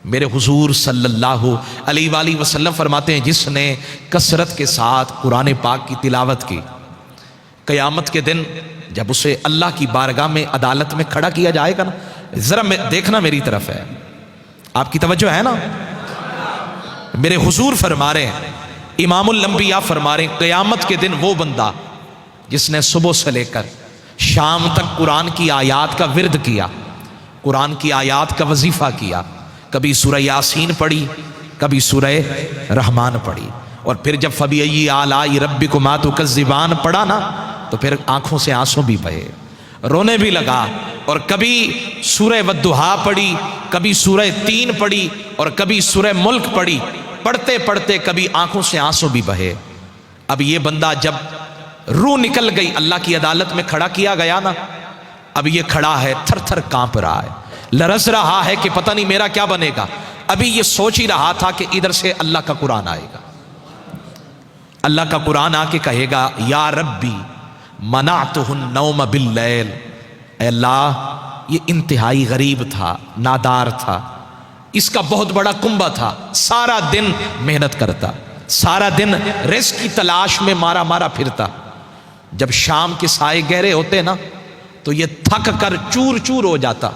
میرے حضور صلی اللہ علیہ وآلہ وسلم فرماتے ہیں جس نے کثرت کے ساتھ قرآن پاک کی تلاوت کی، قیامت کے دن جب اسے اللہ کی بارگاہ میں عدالت میں کھڑا کیا جائے گا نا، ذرا دیکھنا میری طرف ہے، آپ کی توجہ ہے نا، میرے حضور فرما رہے ہیں، امام الانبیاء فرما رہے ہیں، قیامت کے دن وہ بندہ جس نے صبح سے لے کر شام تک قرآن کی آیات کا ورد کیا، قرآن کی آیات کا وظیفہ کیا، کبھی سورہ یاسین پڑھی، کبھی سورہ رحمان پڑھی، اور پھر جب فَبِأَيِّ آلَاءِ رَبِّكُمَا تُكَذِّبَانِ پڑھا نا تو پھر آنکھوں سے آنسو بھی بہے، رونے بھی لگا، اور کبھی سورہ وَالضُّحَیٰ پڑھی، کبھی سورہ تین پڑھی، اور کبھی سورہ ملک پڑھی، پڑھتے پڑھتے کبھی آنکھوں سے آنسو بھی بہے۔ اب یہ بندہ جب روح نکل گئی، اللہ کی عدالت میں کھڑا کیا گیا نا، اب یہ کھڑا ہے، تھر تھر کانپ رہا ہے، لرز رہا ہے کہ پتہ نہیں میرا کیا بنے گا۔ ابھی یہ سوچ ہی رہا تھا کہ ادھر سے اللہ کا قرآن آئے گا، اللہ کا قرآن آ کے کہے گا یا ربی منعتہ النوم باللیل، اے اللہ یہ انتہائی غریب تھا، نادار تھا، اس کا بہت بڑا کنبہ تھا، سارا دن محنت کرتا، سارا دن رزق کی تلاش میں مارا مارا پھرتا، جب شام کے سائے گہرے ہوتے نا تو یہ تھک کر چور چور ہو جاتا،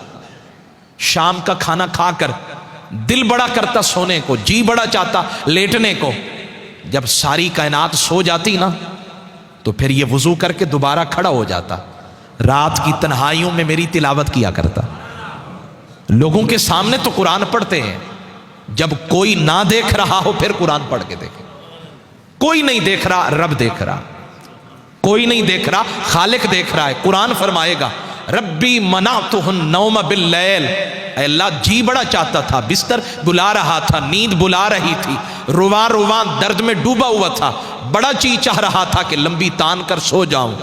شام کا کھانا کھا کر دل بڑا کرتا سونے کو، جی بڑا چاہتا لیٹنے کو، جب ساری کائنات سو جاتی نا تو پھر یہ وضو کر کے دوبارہ کھڑا ہو جاتا، رات کی تنہائیوں میں میری تلاوت کیا کرتا۔ لوگوں کے سامنے تو قرآن پڑھتے ہیں، جب کوئی نہ دیکھ رہا ہو پھر قرآن پڑھ کے دیکھے، کوئی نہیں دیکھ رہا رب دیکھ رہا، کوئی نہیں دیکھ رہا خالق دیکھ رہا ہے۔ قرآن فرمائے گا ربی منعتہ النوم باللیل، اے اللہ جی بڑا چاہتا تھا، بستر بلا رہا تھا، نیند بلا رہی تھی، رواں رواں درد میں ڈوبا ہوا تھا، بڑا چاہ رہا تھا کہ لمبی تان کر سو جاؤں،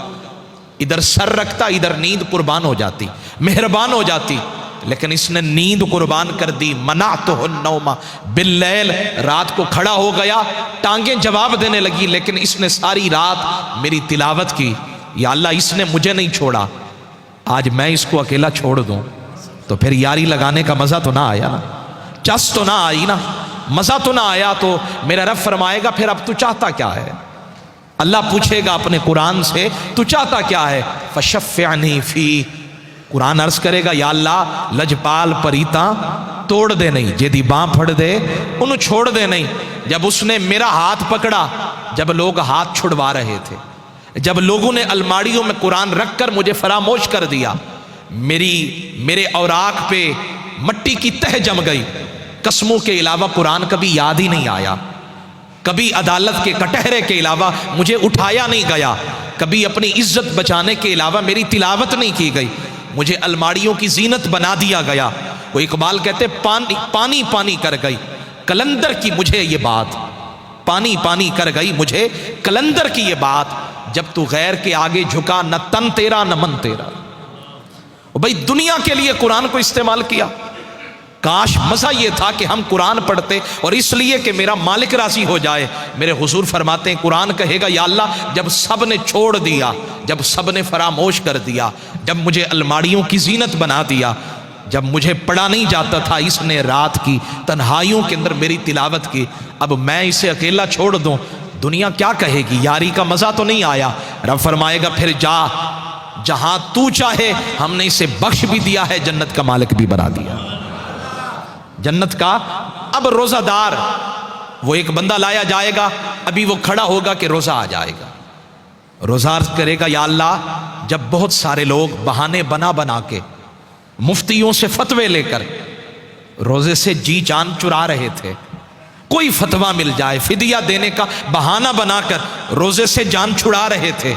ادھر سر رکھتا ادھر نیند قربان ہو جاتی، مہربان ہو جاتی، لیکن اس نے نیند قربان کر دی۔ منعتہ النوم باللیل، رات کو کھڑا ہو گیا، ٹانگیں جواب دینے لگی، لیکن اس نے ساری رات میری تلاوت کی۔ یا اللہ اس نے مجھے نہیں چھوڑا، آج میں اس کو اکیلا چھوڑ دوں تو پھر یاری لگانے کا مزہ تو نہ آیا نا، چس تو نہ آئی نا، مزہ تو نہ آیا، تو میرا رب فرمائے گا پھر اب تو چاہتا کیا ہے؟ اللہ پوچھے گا اپنے قرآن سے تو چاہتا کیا ہے؟ فشفعنی فی، قرآن عرض کرے گا یا اللہ لجپال پریتاں توڑ دے نہیں، جیدی باں پھڑ دے انہوں چھوڑ دے نہیں۔ جب اس نے میرا ہاتھ پکڑا، جب لوگ ہاتھ چھڑوا رہے تھے، جب لوگوں نے الماڑیوں میں قرآن رکھ کر مجھے فراموش کر دیا، میرے اوراق پہ مٹی کی تہ جم گئی، قسموں کے علاوہ قرآن کبھی یاد ہی نہیں آیا، کبھی عدالت کے کٹہرے کے علاوہ مجھے اٹھایا نہیں گیا، کبھی اپنی عزت بچانے کے علاوہ میری تلاوت نہیں کی گئی، مجھے الماڑیوں کی زینت بنا دیا گیا۔ وہ اقبال کہتے پانی پانی کر گئی کلندر کی مجھے یہ بات، پانی پانی کر گئی مجھے کلندر کی یہ بات، جب تو غیر کے آگے جھکا نہ تن تیرا نہ من تیرا۔ بھائی دنیا کے لیے قرآن کو استعمال کیا، کاش مزہ یہ تھا کہ ہم قرآن پڑھتے اور اس لیے کہ میرا مالک راضی ہو جائے۔ میرے حضور فرماتے ہیں قرآن کہے گا یا اللہ جب سب نے چھوڑ دیا، جب سب نے فراموش کر دیا، جب مجھے الماڑیوں کی زینت بنا دیا، جب مجھے پڑھا نہیں جاتا تھا، اس نے رات کی تنہائیوں کے اندر میری تلاوت کی، اب میں اسے اکیلا چھوڑ دوں، دنیا کیا کہے گی؟ یاری کا مزہ تو نہیں آیا۔ رب فرمائے گا پھر جا، جہاں تو چاہے ہم نے اسے بخش بھی دیا ہے، جنت کا مالک بھی بنا دیا، جنت کا۔ اب روزہ دار، وہ ایک بندہ لایا جائے گا، ابھی وہ کھڑا ہوگا کہ روزہ آ جائے گا، روزہ کرے گا یا اللہ جب بہت سارے لوگ بہانے بنا بنا کے مفتیوں سے فتوے لے کر روزے سے جی جان چرا رہے تھے، کوئی فتویٰ مل جائے فدیہ دینے کا بہانہ بنا کر روزے سے جان چھڑا رہے تھے،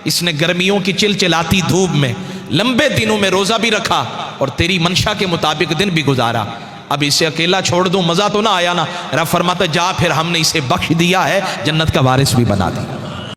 اس نے گرمیوں کی چلچلاتی دھوپ میں لمبے دنوں میں روزہ بھی رکھا اور تیری منشا کے مطابق دن بھی گزارا، اب اسے اکیلا چھوڑ دوں، مزہ تو نہ آیا نا؟ رب فرماتا جا پھر ہم نے اسے بخش دیا ہے، جنت کا وارث بھی بنا دیا۔